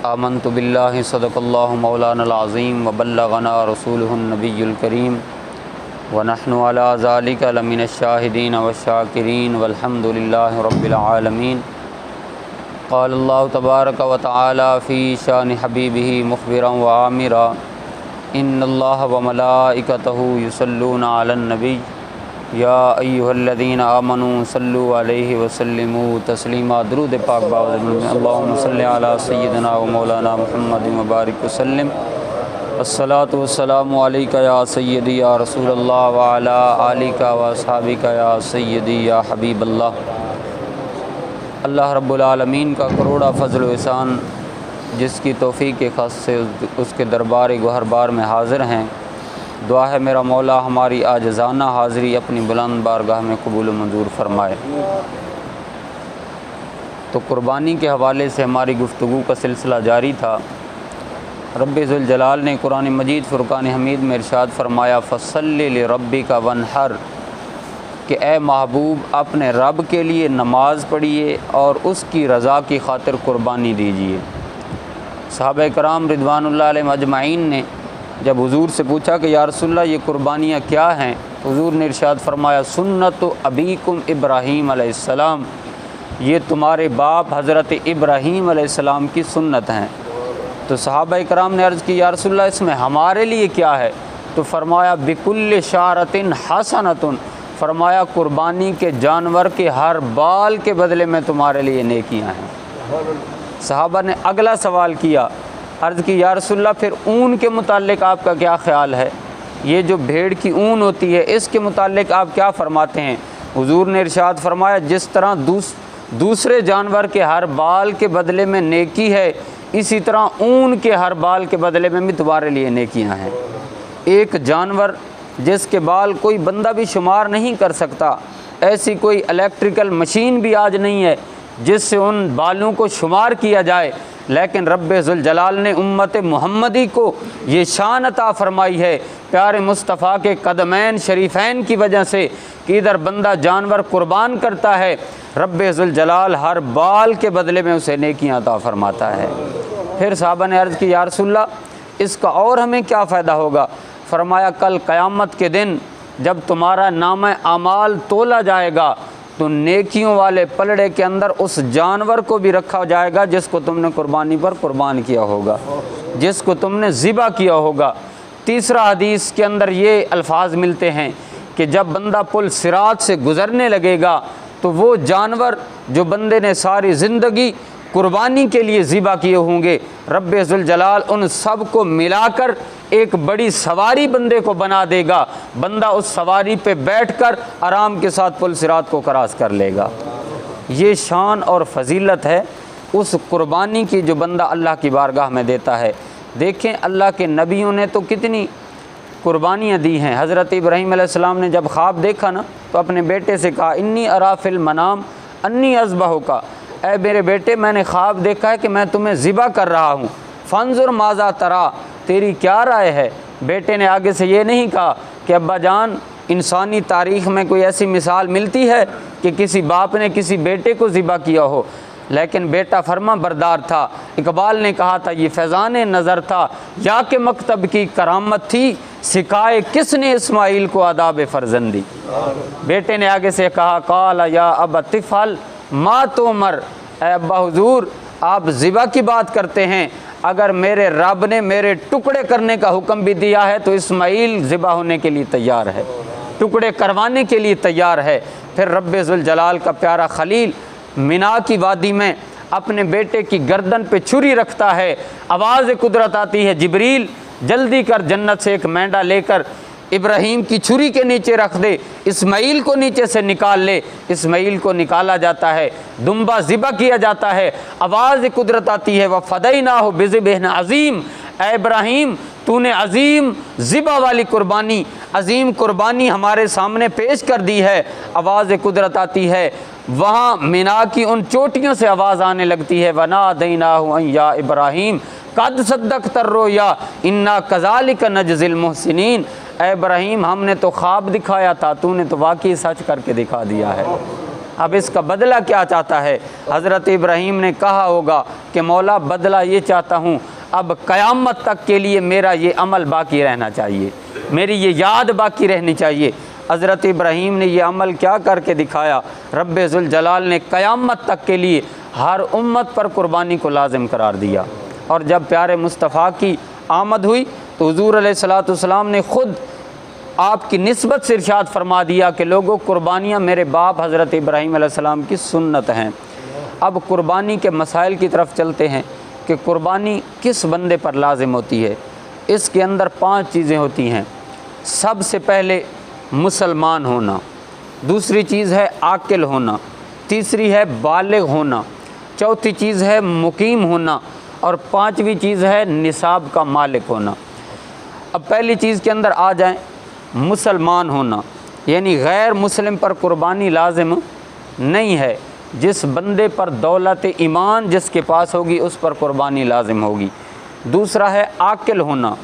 आमन्तु बिल्लाहि सदक़ल्लाहु मौलानल अज़ीम व बल्लगना रसूलुहुन नबियुल करीम व नहनु अला ज़ालिका लमिनश शाहिदीन व शाकिरीन वल्हम्दुलिल्लाहि रब्बिल आलमीन। क़ाल अल्लाहु तबारक व तआला फ़ी शानि हबीबिही मुख़बिरन व आमिरा इन्नल्लाह व मलाइकतहु युसल्लूना अलन नबी या अय्युहल्लज़ीना आमनू सल्लु अलैहि व सल्लिमू तस्लीमा। दुरूद पाक अल्लाहुम्मा सल्लि अला सय्यिदिना व मौलाना मुहम्मदिन व बारिक व सल्लिम। अस्सलातु वस्सलामु अलैका या सय्यदी या रसूलल्लाह व अला आलिका व अस्हाबिका या सय्यदी या हबीबल्लाह। अल्लाह रब्बुल आलमीन का करोड़ा फ़ज़ल व एहसान जिसकी तौफ़ीक़ के ख़ास से उसके दरबार गहरबार में हाज़िर हैं। दुआ है मेरा मौला हमारी आजज़ाना हाज़िरी अपनी बुलंद बारगाह में कबूल मंजूर फ़रमाए। तो कुर्बानी के हवाले से हमारी गुफ्तगू का सिलसिला जारी था। रब्बे ज़ुल जलाल ने कुरान मजीद फ़ुरक़ान हमीद में इरशाद फ़रमाया फ़सल्लि लिरब्बिका वन्हर, कि ए महबूब अपने रब के लिए नमाज़ पढ़िए और उसकी रज़ा की खातिर कुर्बानी दीजिए। सहाबा कराम रिदवानुल्लाह अलैहिम अजमाइन ने जब हुजूर से पूछा कि या रसूलल्लाह ये कुर्बानियाँ क्या हैं, तो हुजूर ने इरशाद फरमाया सुन्नतु अबीकुम इब्राहीम अलैहिस्सलाम, ये तुम्हारे बाप हज़रत इब्राहीम अलैहिस्सलाम की सुन्नत हैं। तो सहाबा कराम ने अर्ज़ की या रसूलल्लाह इसमें हमारे लिए क्या है, तो फरमाया बिकुल्ल शारतिन हसनतुन, फरमाया कुर्बानी के जानवर के हर बाल के बदले में तुम्हारे लिए नेकियां हैं। सहाबा ने अगला सवाल किया, अर्ज़ की या रसूलल्लाह फिर ऊन के मुताल्लिक़ आपका क्या ख़्याल है, ये जो भेड़ की ऊन होती है इसके मुताल्लिक़ आप क्या फ़रमाते हैं। हुजूर ने इरशाद फरमाया जिस तरह दूसरे जानवर के हर बाल के बदले में नेकी है, इसी तरह ऊन के हर बाल के बदले में भी तुम्हारे लिए नेकियां हैं। एक जानवर जिसके बाल कोई बंदा भी शुमार नहीं कर सकता, ऐसी कोई इलेक्ट्रिकल मशीन भी आज नहीं है जिससे उन बालों को शुमार किया जाए, लेकिन रब्बे ज़ुल जलाल ने उम्मत मुहम्मदी को ये शान अता फ़रमाई है प्यारे मुस्तफ़ा के कदमैन शरीफ़ैन की वजह से कि इधर बंदा जानवर कुर्बान करता है, रब्बे ज़ुल जलाल हर बाल के बदले में उसे नेकियां अता फ़रमाता है। फिर साहबा ने अर्ज़ की या रसूलल्लाह इसका और हमें क्या फ़ायदा होगा। फ़रमाया कल क़यामत के दिन जब तुम्हारा नाम आमाल तोला जाएगा तो नेकियों वाले पलड़े के अंदर उस जानवर को भी रखा जाएगा जिसको तुमने कुर्बानी पर कुर्बान किया होगा, जिसको तुमने ज़िबा किया होगा। तीसरा हदीस के अंदर ये अल्फाज मिलते हैं कि जब बंदा पुल सिरात से गुज़रने लगेगा तो वो जानवर जो बंदे ने सारी ज़िंदगी कुर्बानी के लिए ज़िबा किए होंगे, रब्बे ज़ुल जलाल उन सब को मिलाकर एक बड़ी सवारी बंदे को बना देगा। बंदा उस सवारी पे बैठकर आराम के साथ पुल सिरात को क्रॉस कर लेगा। ये शान और फजीलत है उस कुर्बानी की जो बंदा अल्लाह की बारगाह में देता है। देखें अल्लाह के नबियों ने तो कितनी कुर्बानियाँ दी हैं। हज़रत इब्राहीम अलैहिस्सलाम ने जब ख्वाब देखा ना तो अपने बेटे से कहा इन्नी अरा फिल मनाम अन्नी अज़बहुका, ऐ मेरे बेटे मैंने ख्वाब देखा है कि मैं तुम्हें ज़िबा कर रहा हूँ, फंजुर माज़ा तरा, तेरी क्या राय है। बेटे ने आगे से ये नहीं कहा कि अब्बा जान इंसानी तारीख़ में कोई ऐसी मिसाल मिलती है कि किसी बाप ने किसी बेटे को ज़िबा किया हो, लेकिन बेटा फरमा बरदार था। इकबाल ने कहा था ये फैज़ान नज़र था या के मकतब की करामत थी, सिखाए किसने इस्माइल को आदाब फ़र्जंदी। बेटे ने आगे से कहा काला या अब तिफ़ल मा तोमर, अब्बा हुजूर आप ज़िबा की बात करते हैं, अगर मेरे रब ने मेरे टुकड़े करने का हुक्म भी दिया है तो इस्माइल ज़िबा होने के लिए तैयार है, टुकड़े करवाने के लिए तैयार है। फिर रब्बे ज़ुल जलाल का प्यारा खलील मिना की वादी में अपने बेटे की गर्दन पे छुरी रखता है, आवाज़ कुदरत आती है जिब्रील जल्दी कर जन्नत से एक मेंढा लेकर इब्राहीम की छुरी के नीचे रख दे, इस्माइल को नीचे से निकाल ले। इस्माइल को निकाला जाता है, दुम्बा ज़िबा किया जाता है, आवाज़ कुदरत आती है व फ़दैनाहु बिज़िब्हिन अज़ीम, ऐ इब्राहीम तूने अज़ीम ज़िबा वाली कुर्बानी, अज़ीम कुर्बानी हमारे सामने पेश कर दी है। आवाज़ कुदरत आती है, वहाँ मिना की उन चोटियों से आवाज़ आने लगती है वनादैनाहु अन या इब्राहीम कद सद्दक़्ता रोया इन्ना कज़ालिका नजज़िल मुहसिनीन, ऐ इब्राहीम हमने तो ख्वाब दिखाया था, तूने तो वाकई सच करके दिखा दिया है। अब इसका बदला क्या चाहता है? हज़रत इब्राहीम ने कहा होगा कि मौला बदला ये चाहता हूँ, अब क़यामत तक के लिए मेरा ये अमल बाकी रहना चाहिए, मेरी ये याद बाकी रहनी चाहिए। हज़रत इब्राहीम ने ये अमल क्या करके दिखाया? रब्बे ज़ुल जलाल ने क़यामत तक के लिए हर उम्मत पर कुर्बानी को लाजिम करार दिया। और जब प्यारे मुस्तफ़ा की आमद हुई तो हुज़ूर अलैहिस्सलातु वस्सलाम ने ख़ुद आपकी निस्बत से इरशाद फरमा दिया कि लोगों, कुर्बानियाँ मेरे बाप हज़रत इब्राहीम अलैहिस्सलाम की सुन्नत हैं। अब कुर्बानी के मसाइल की तरफ चलते हैं कि कुर्बानी किस बंदे पर लाजिम होती है। इसके अंदर 5 चीज़ें होती हैं। सबसे पहले मुसलमान होना, दूसरी चीज़ है आकिल होना, तीसरी है बालिग होना, चौथी चीज़ है मुकीम होना और 5वीं चीज़ है निसाब का मालिक होना। अब पहली चीज़ के अंदर आ जाएं, मुसलमान होना, यानी गैर मुस्लिम पर कुर्बानी लाजिम नहीं है। जिस बंदे पर दौलत ईमान जिसके पास होगी उस पर कुर्बानी लाजिम होगी। दूसरा है आकिल होना,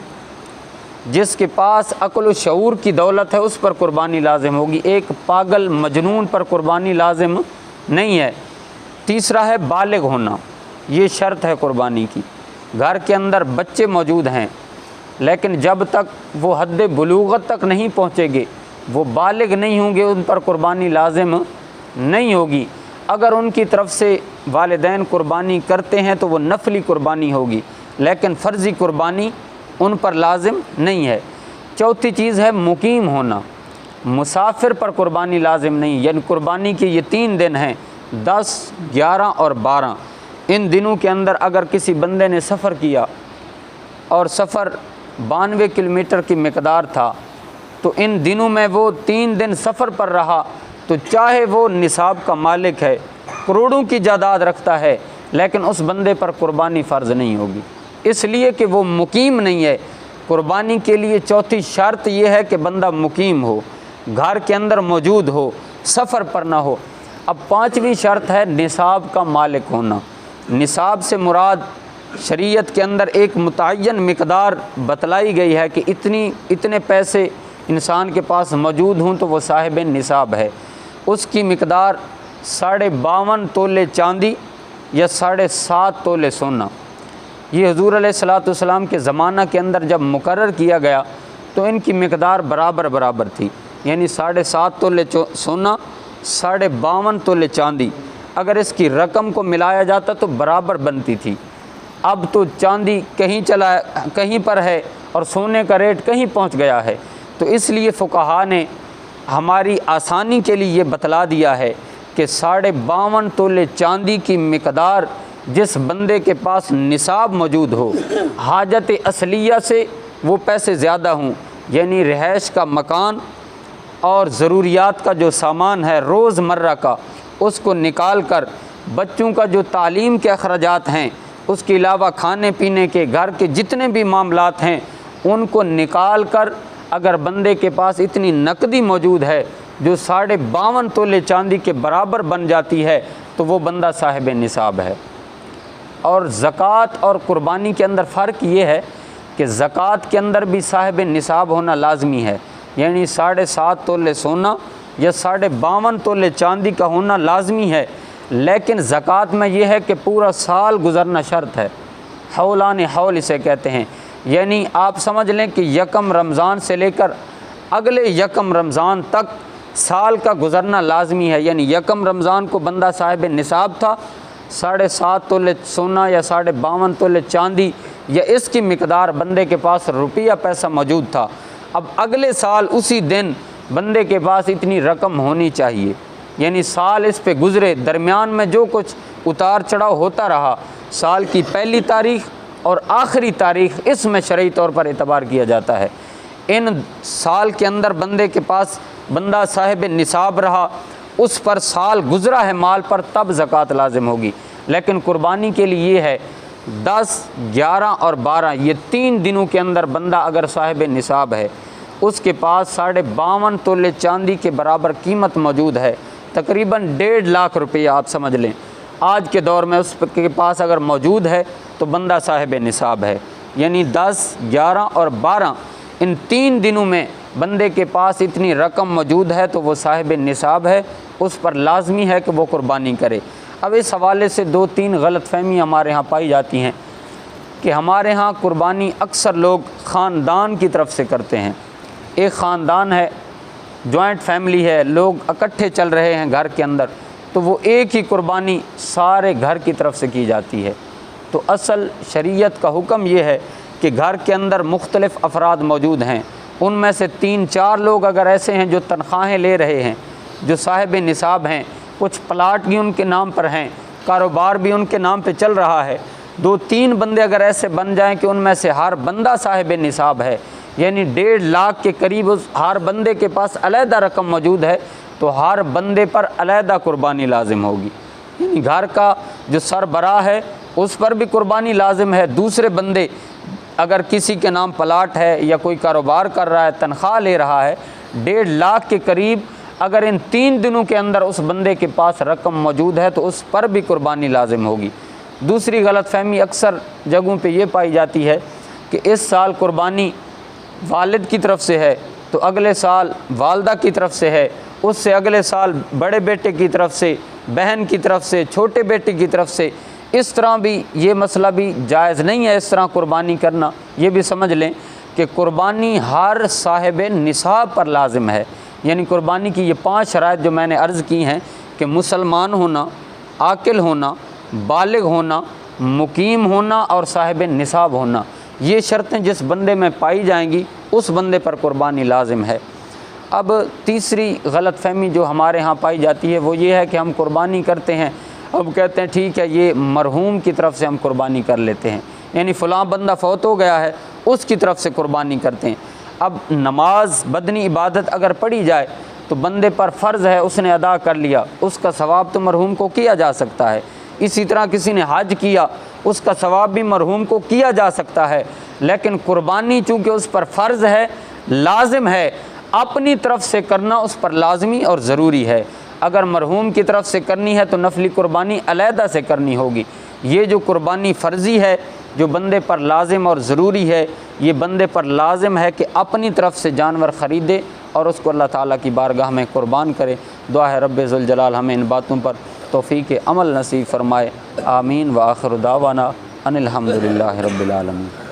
जिसके पास अक्ल व शऊर की दौलत है उस पर कुर्बानी लाजिम होगी, एक पागल मजनून पर कुर्बानी लाजिम नहीं है। तीसरा है बालिग होना, ये शर्त है कुर्बानी की। घर के अंदर बच्चे मौजूद हैं लेकिन जब तक वो हद बुलूगत तक नहीं पहुँचेंगे, वो बालिग नहीं होंगे, उन पर कुर्बानी लाजिम नहीं होगी। अगर उनकी तरफ से वालिदैन कुर्बानी करते हैं तो वो नफली कुर्बानी होगी, लेकिन फ़र्ज़ी कुर्बानी उन पर लाजिम नहीं है। चौथी चीज़ है मुकीम होना, मुसाफिर पर कुर्बानी लाजिम नहीं, यानी कुर्बानी के ये 3 दिन हैं, 10, 11 और 12। इन दिनों के अंदर अगर किसी बंदे ने सफ़र किया और सफ़र 92 किलोमीटर की मिकदार था, तो इन दिनों में वो 3 दिन सफ़र पर रहा, तो चाहे वो निसाब का मालिक है, करोड़ों की जायदाद रखता है, लेकिन उस बंदे पर कुर्बानी फ़र्ज़ नहीं होगी, इसलिए कि वो मुकीम नहीं है। कुर्बानी के लिए चौथी शर्त यह है कि बंदा मुकीम हो, घर के अंदर मौजूद हो, सफ़र पर ना हो। अब 5वीं शर्त है निसाब का मालिक होना। निसाब से मुराद शरीयत के अंदर एक मुतय्यन मिकदार बतलाई गई है कि इतने पैसे इंसान के पास मौजूद हों तो वो साहिब निसाब है। उसकी मिकदार 52.5 तोले चांदी या 7.5 तोले सोना। ये हुज़ूर अलैहिस्सलातु वस्सलाम के ज़माना के अंदर जब मुकर्रर किया गया तो इनकी मिकदार बराबर थी, यानी 7.5 तोले सोना, 52.5 तोले चांदी। अगर इसकी रकम को मिलाया जाता तो बराबर बनती थी। अब तो चांदी कहीं पर है और सोने का रेट कहीं पहुंच गया है, तो इसलिए फ़ुक़हा ने हमारी आसानी के लिए ये बतला दिया है कि 52.5 तोले चांदी की मिकदार जिस बंदे के पास निसाब मौजूद हो, हाजत असलिया से वो पैसे ज़्यादा हों, यानी रिहाइश का मकान और ज़रूरियात का जो सामान है रोज़मर्रा का, उसको निकाल कर बच्चों का जो तालीम के अखराजात हैं, उसके अलावा खाने पीने के, घर के जितने भी मामलात हैं, उनको निकाल कर अगर बंदे के पास इतनी नकदी मौजूद है जो 52.5 तोले चांदी के बराबर बन जाती है, तो वो बंदा साहिब निसाब है। और ज़कात और कुर्बानी के अंदर फ़र्क ये है कि ज़कात के अंदर भी साहिब निसाब होना लाजमी है, यानी 7.5 तोले सोना या 52.5 तोले चांदी का होना लाजमी है। लेकिन ज़कात में यह है कि पूरा साल गुज़रना शर्त है, हौलान हौल इसे कहते हैं। यानी आप समझ लें कि यकम रमज़ान से लेकर अगले यकम रमज़ान तक साल का गुज़रना लाजमी है। यानी यकम रमज़ान को बंदा साहिब निसाब था, 7.5 तोले सोना या 52.5 तोले चांदी या इसकी मिकदार बंदे के पास रुपया पैसा मौजूद था। अब अगले साल उसी दिन बंदे के पास इतनी रकम होनी चाहिए, यानी साल इस पे गुज़रे, दरमियान में जो कुछ उतार चढ़ाव होता रहा, साल की पहली तारीख़ और आखिरी तारीख़ इसमें शरई तौर पर एतबार किया जाता है। इन साल के अंदर बंदे के पास बंदा साहिब निसाब रहा, उस पर साल गुज़रा है माल पर, तब ज़कात लाजिम होगी। लेकिन कुर्बानी के लिए ये है 10, 11 और 12 ये 3 दिनों के अंदर बंदा अगर साहिब निसाब है, उसके पास 52.5 तोले चांदी के बराबर कीमत मौजूद है, तकरीबन 1.5 लाख रुपया आप समझ लें। आज के दौर में उसके पास अगर मौजूद है तो बंदा साहिब निसाब है। यानी 10, 11 और 12 इन 3 दिनों में बंदे के पास इतनी रकम मौजूद है तो वो साहिब निसाब है, उस पर लाजमी है कि वो कुर्बानी करे। अब इस हवाले से 2-3 गलत फहमी हमारे यहाँ पाई जाती हैं कि हमारे यहाँ कुर्बानी अक्सर लोग ख़ानदान की तरफ से करते हैं। एक ख़ानदान है, जॉइंट फैमिली है, लोग इकट्ठे चल रहे हैं घर के अंदर, तो वो एक ही कुर्बानी सारे घर की तरफ से की जाती है। तो असल शरीयत का हुक्म ये है कि घर के अंदर मुख्तलिफ़ अफराद मौजूद हैं, उनमें से 3-4 लोग अगर ऐसे हैं जो तनख्वाहें ले रहे हैं, जो साहिब निसाब हैं, कुछ प्लाट भी उनके नाम पर हैं, कारोबार भी उनके नाम पे चल रहा है, 2-3 बंदे अगर ऐसे बन जाएं कि उनमें से हर बंदा साहिब निसाब है, यानी 1.5 लाख के करीब उस हर बंदे के पास अलहदा रकम मौजूद है, तो हर बंदे पर अलहदा कुर्बानी लाजिम होगी। यानी घर का जो सरबराह है उस पर भी कुर्बानी लाजिम है। दूसरे बंदे अगर किसी के नाम प्लाट है या कोई कारोबार कर रहा है, तनख्वाह ले रहा है 1.5 लाख के करीब, अगर इन 3 दिनों के अंदर उस बंदे के पास रकम मौजूद है तो उस पर भी कुर्बानी लाजिम होगी। दूसरी गलतफहमी अक्सर जगहों पे ये पाई जाती है कि इस साल कुर्बानी वालिद की तरफ से है तो अगले साल वालदा की तरफ से है, उससे अगले साल बड़े बेटे की तरफ से, बहन की तरफ से, छोटे बेटे की तरफ से। इस तरह भी ये मसला भी जायज़ नहीं है, इस तरह कुर्बानी करना। ये भी समझ लें कि कुर्बानी हर साहिब निसाब पर लाजिम है। यानी कुर्बानी की ये 5 शराइत जो मैंने अर्ज़ की हैं कि मुसलमान होना, आकिल होना, बालिग होना, मुकीम होना और साहिब निसाब होना, ये शर्तें जिस बंदे में पाई जाएंगी उस बंदे पर कुर्बानी लाजिम है। अब तीसरी गलत फहमी जो हमारे यहाँ पाई जाती है वो ये है कि हम कुर्बानी करते हैं, अब कहते हैं ठीक है ये मरहूम की तरफ से हम कुर्बानी कर लेते हैं, यानी फ़लाँ बंदा फ़ौत हो गया है उसकी तरफ से कुर्बानी करते हैं। अब नमाज बदनी इबादत अगर पढ़ी जाए तो बंदे पर फ़र्ज़ है, उसने अदा कर लिया, उसका सवाब तो मरहूम को किया जा सकता है। इसी तरह किसी ने हज किया, उसका सवाब भी मरहूम को किया जा सकता है। लेकिन कुर्बानी चूँकि उस पर फ़र्ज़ है, लाजिम है, अपनी तरफ से करना उस पर लाजमी और ज़रूरी है। अगर मरहूम की तरफ से करनी है तो नफली कुर्बानी अलहदा से करनी होगी। ये जो कुर्बानी फ़र्ज़ी है, जो बंदे पर लाजिम और ज़रूरी है, ये बंदे पर लाजिम है कि अपनी तरफ से जानवर ख़रीदे और उसको अल्लाह ताला की बारगाह में कुर्बान करे। दुआ है रब्बे ज़ुल जलाल हमें इन बातों पर तौफ़ीक़ अमल नसीब फ़रमाए। आमीन व आखिर दावाना अनिल हम्दुलिल्लाहि रब्बिल आलमीन।